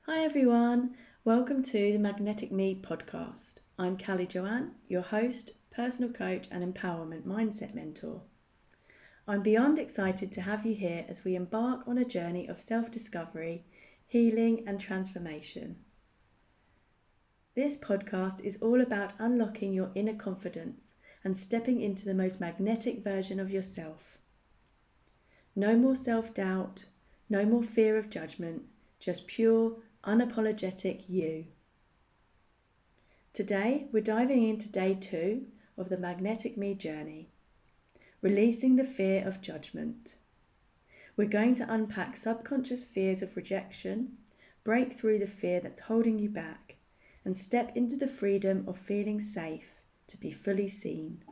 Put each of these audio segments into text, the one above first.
Hi everyone, welcome to the Magnetic Me podcast. I'm Callie Joanne, your host, personal coach and empowerment mindset mentor. I'm beyond excited to have you here as we embark on a journey of self-discovery, healing and transformation. This podcast is all about unlocking your inner confidence and stepping into the most magnetic version of yourself. No more self-doubt, no more fear of judgment, just pure, unapologetic you. Today, we're diving into day 2 of the Magnetic Me journey, releasing the fear of judgment. We're going to unpack subconscious fears of rejection, break through the fear that's holding you back, and step into the freedom of feeling safe to be fully seen.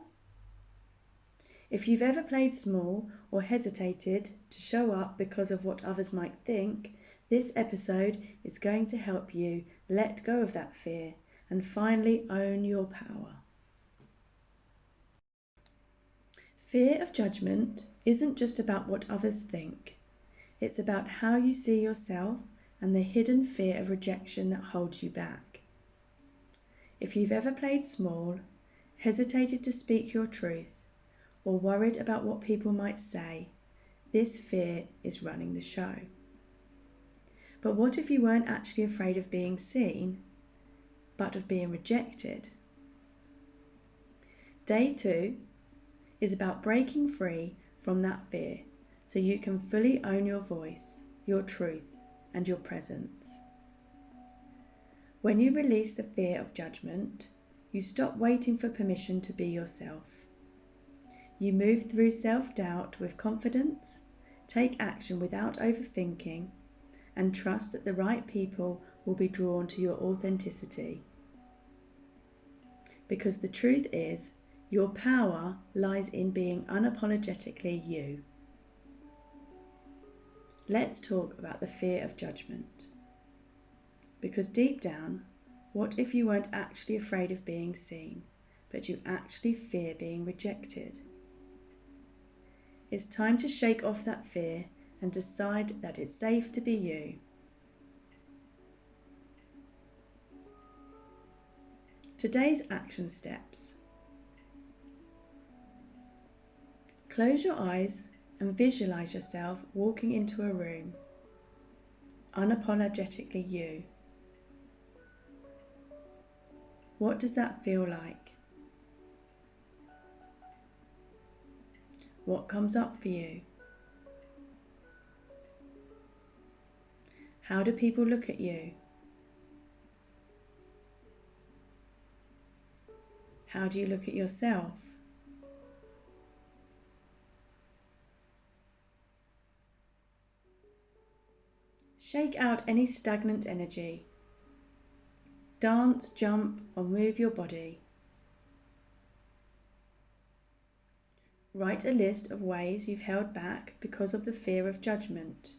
If you've ever played small or hesitated to show up because of what others might think, this episode is going to help you let go of that fear and finally own your power. Fear of judgment isn't just about what others think. It's about how you see yourself and the hidden fear of rejection that holds you back. If you've ever played small, hesitated to speak your truth, or worried about what people might say, this fear is running the show. But what if you weren't actually afraid of being seen, but of being rejected? Day 2 is about breaking free from that fear so you can fully own your voice, your truth, and your presence. When you release the fear of judgment, you stop waiting for permission to be yourself. You move through self-doubt with confidence, take action without overthinking, and trust that the right people will be drawn to your authenticity. Because the truth is, your power lies in being unapologetically you. Let's talk about the fear of judgment. Because deep down, what if you weren't actually afraid of being seen, but you actually fear being rejected? It's time to shake off that fear and decide that it's safe to be you. Today's action steps. Close your eyes and visualize yourself walking into a room, unapologetically you. What does that feel like? What comes up for you? How do people look at you? How do you look at yourself? Shake out any stagnant energy. Dance, jump, or move your body. Write a list of ways you've held back because of the fear of judgment,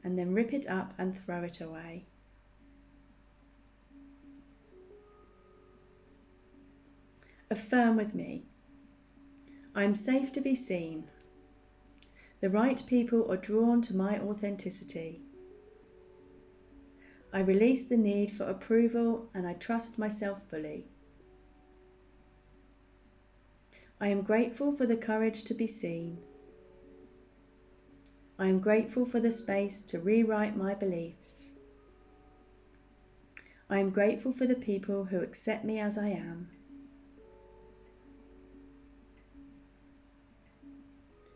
and then rip it up and throw it away. Affirm with me. I am safe to be seen. The right people are drawn to my authenticity. I release the need for approval and I trust myself fully. I am grateful for the courage to be seen. I am grateful for the space to rewrite my beliefs. I am grateful for the people who accept me as I am.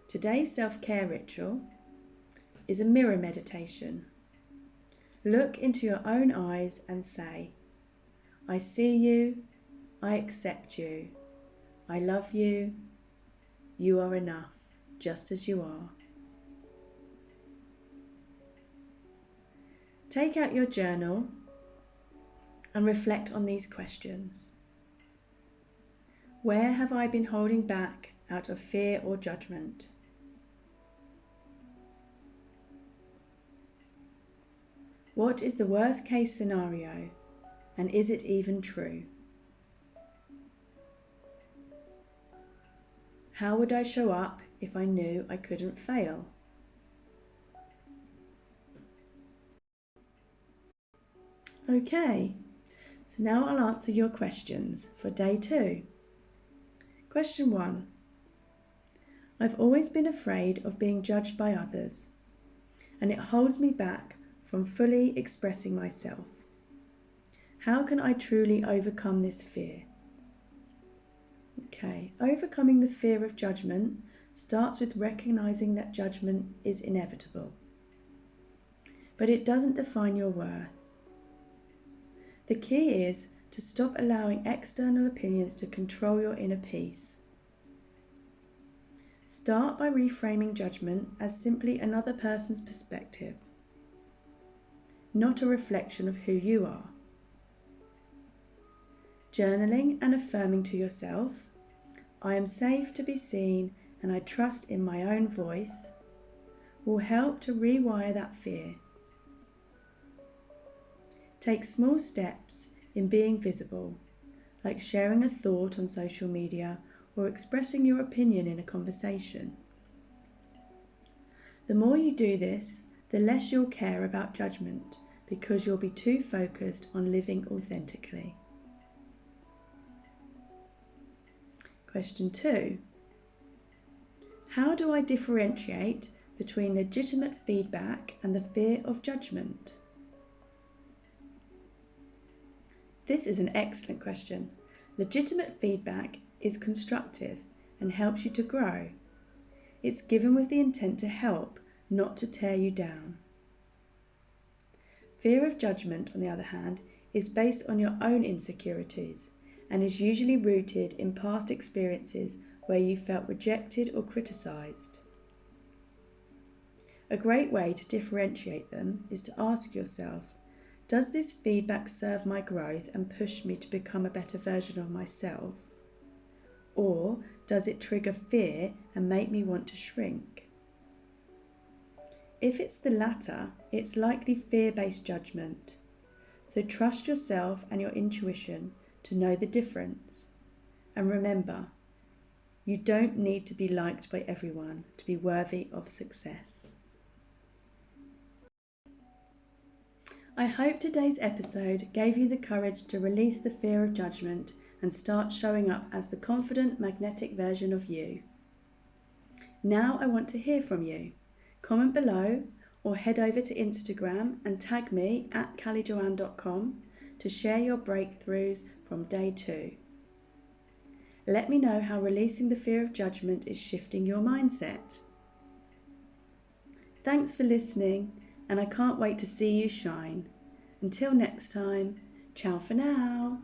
Today's self-care ritual is a mirror meditation. Look into your own eyes and say, I see you, I accept you, I love you, you are enough, just as you are. Take out your journal and reflect on these questions. Where have I been holding back out of fear or judgment? What is the worst case scenario, and is it even true? How would I show up if I knew I couldn't fail? Okay, so now I'll answer your questions for day 2. Question 1. I've always been afraid of being judged by others, and it holds me back from fully expressing myself. How can I truly overcome this fear? Okay, overcoming the fear of judgment starts with recognizing that judgment is inevitable, but it doesn't define your worth. The key is to stop allowing external opinions to control your inner peace. Start by reframing judgment as simply another person's perspective, not a reflection of who you are. Journaling and affirming to yourself, I am safe to be seen and I trust in my own voice, will help to rewire that fear. Take small steps in being visible, like sharing a thought on social media or expressing your opinion in a conversation. The more you do this, the less you'll care about judgment because you'll be too focused on living authentically. Question 2. How do I differentiate between legitimate feedback and the fear of judgment? This is an excellent question. Legitimate feedback is constructive and helps you to grow. It's given with the intent to help, not to tear you down. Fear of judgment, on the other hand, is based on your own insecurities and is usually rooted in past experiences where you felt rejected or criticised. A great way to differentiate them is to ask yourself, does this feedback serve my growth and push me to become a better version of myself? Or does it trigger fear and make me want to shrink? If it's the latter, it's likely fear-based judgment. So trust yourself and your intuition to know the difference. And remember, you don't need to be liked by everyone to be worthy of success. I hope today's episode gave you the courage to release the fear of judgment and start showing up as the confident, magnetic version of you. Now I want to hear from you. Comment below or head over to Instagram and tag me at calliejoanne.com to share your breakthroughs from day 2. Let me know how releasing the fear of judgment is shifting your mindset. Thanks for listening, and I can't wait to see you shine. Until next time, ciao for now.